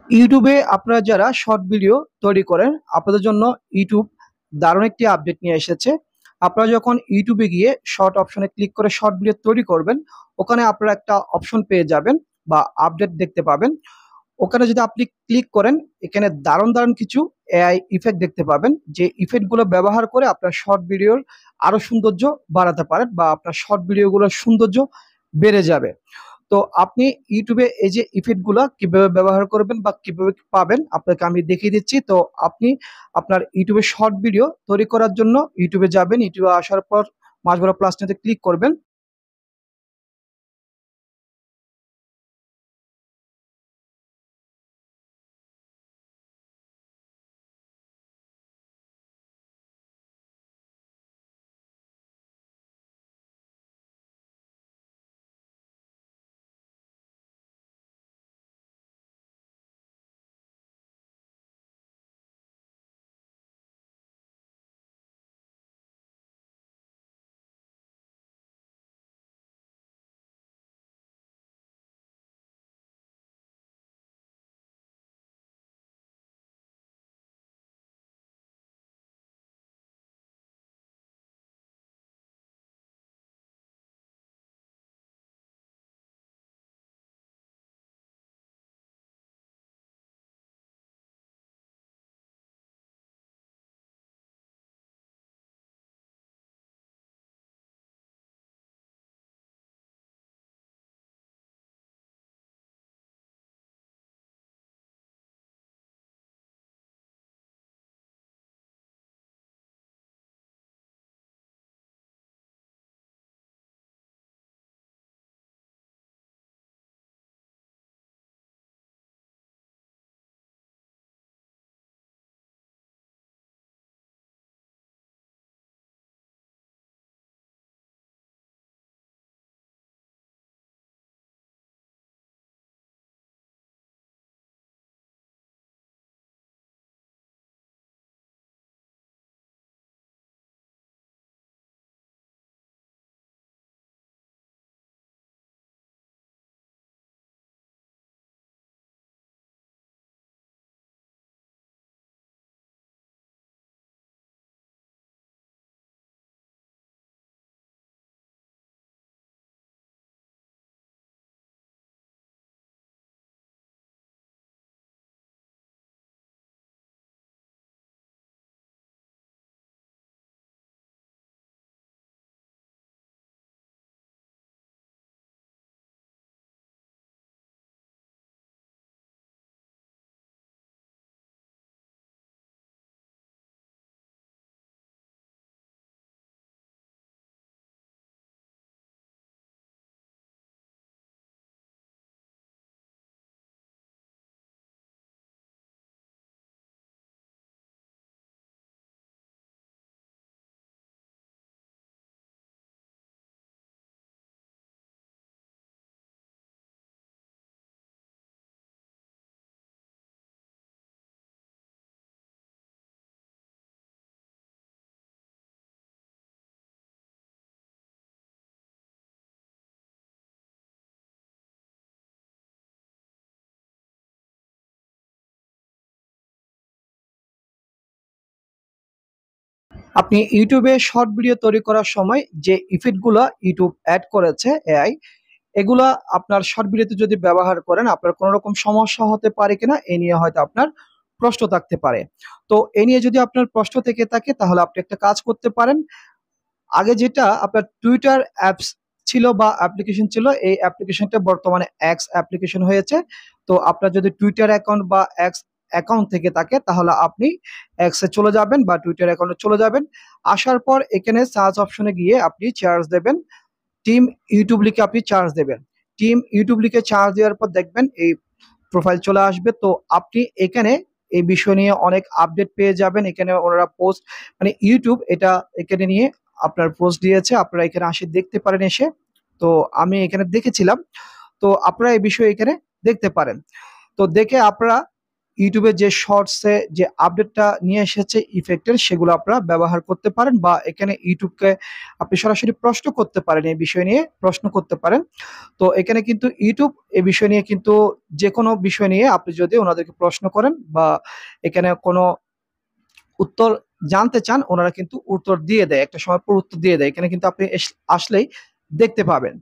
ইউটিউবে আপনারা যারা শর্ট ভিডিও তৈরি করেন, আপনাদের জন্য ইউটিউব দারুণ একটি আপডেট নিয়ে এসেছে। আপনারা যখন ইউটিউবে গিয়ে শর্ট অপশনে ক্লিক করে শর্ট ভিডিও তৈরি করবেন, ওখানে আপনারা একটা অপশন পেয়ে যাবেন বা আপডেট দেখতে পাবেন। ওখানে যদি আপনি ক্লিক করেন, এখানে দারুণ দারুণ কিছু এআই ইফেক্ট দেখতে পাবেন, যে ইফেক্টগুলো ব্যবহার করে আপনার শর্ট ভিডিওর আরো সৌন্দর্য বাড়াতে পারেন বা আপনার শর্ট ভিডিওগুলোর সৌন্দর্য বেড়ে যাবে। তো আপনি ইউটিউবে এই যে ইফেক্ট গুলা কিভাবে ব্যবহার করবেন বা কিভাবে পাবেন আপনাকে আমি দেখিয়ে দিচ্ছি। তো আপনি আপনার ইউটিউবে শর্ট ভিডিও তৈরি করার জন্য ইউটিউবে যাবেন। ইউটিউবে আসার পর মাঝ বড় প্লাস নিতে ক্লিক করবেন। আপনি ইউটিউবে শর্ট ভিডিও তৈরি করার সময় যে ইফেক্ট গুলা ইউটিউব অ্যাড করেছে এআই, এগুলা আপনার শর্ট ভিডিওতে যদি ব্যবহার করেন, আপনার কোনো রকম সমস্যা হতে পারে কিনা এ নিয়ে হয়তো আপনার প্রশ্ন থাকতে পারে। তো এ নিয়ে যদি আপনার প্রশ্ন থেকে থাকে, তাহলে আপনি একটা কাজ করতে পারেন। আগে যেটা আপনার টুইটার অ্যাপস ছিল বা অ্যাপ্লিকেশন ছিল, এই অ্যাপ্লিকেশনটা বর্তমানে এক্স অ্যাপ্লিকেশন হয়েছে। তো আপনার যদি টুইটার অ্যাকাউন্ট বা এক্স অ্যাকাউন্ট থেকে থাকে, তাহলে আপনি এক্সে চলে যাবেন বা টুইটার অ্যাকাউন্টে চলে যাবেন। আসার পর এখানে সার্চ অপশনে গিয়ে আপনি চার্জ দেবেন। টিম ইউটিউব লিখে আপনি চার্জ দেবেন। টিম ইউটিউব লিখে চার্জ দেওয়ার পর দেখবেন এই প্রোফাইল চলে আসবে। তো আপনি এখানে এই বিষয় নিয়ে অনেক আপডেট পেয়ে যাবেন। এখানে ওনারা পোস্ট, মানে ইউটিউব এটা এখানে নিয়ে আপনার পোস্ট দিয়েছে, আপনারা এখানে আসে দেখতে পারেন এসে। তো আমি এখানে দেখেছিলাম। তো আপনারা এই বিষয়ে এখানে দেখতে পারেন। তো দেখে আপনারা ইউটিউবে যে শর্টসে যে আপডেটটা নিয়ে এসেছে ইফেক্টের, সেগুলো আপনারা ব্যবহার করতে পারেন, বা এখানে ইউটিউবকে আপনি সরাসরি প্রশ্ন করতে পারেন, এই বিষয় নিয়ে প্রশ্ন করতে পারেন। তো এখানে কিন্তু ইউটিউব এই বিষয় নিয়ে কিন্তু যেকোনো বিষয় নিয়ে আপনি যদি ওনাদেরকে প্রশ্ন করেন বা এখানে কোনো উত্তর জানতে চান, ওনারা কিন্তু উত্তর দিয়ে দেয়। একটা সময় পর উত্তর দিয়ে দেয়। এখানে কিন্তু আপনি আসলেই দেখতে পাবেন।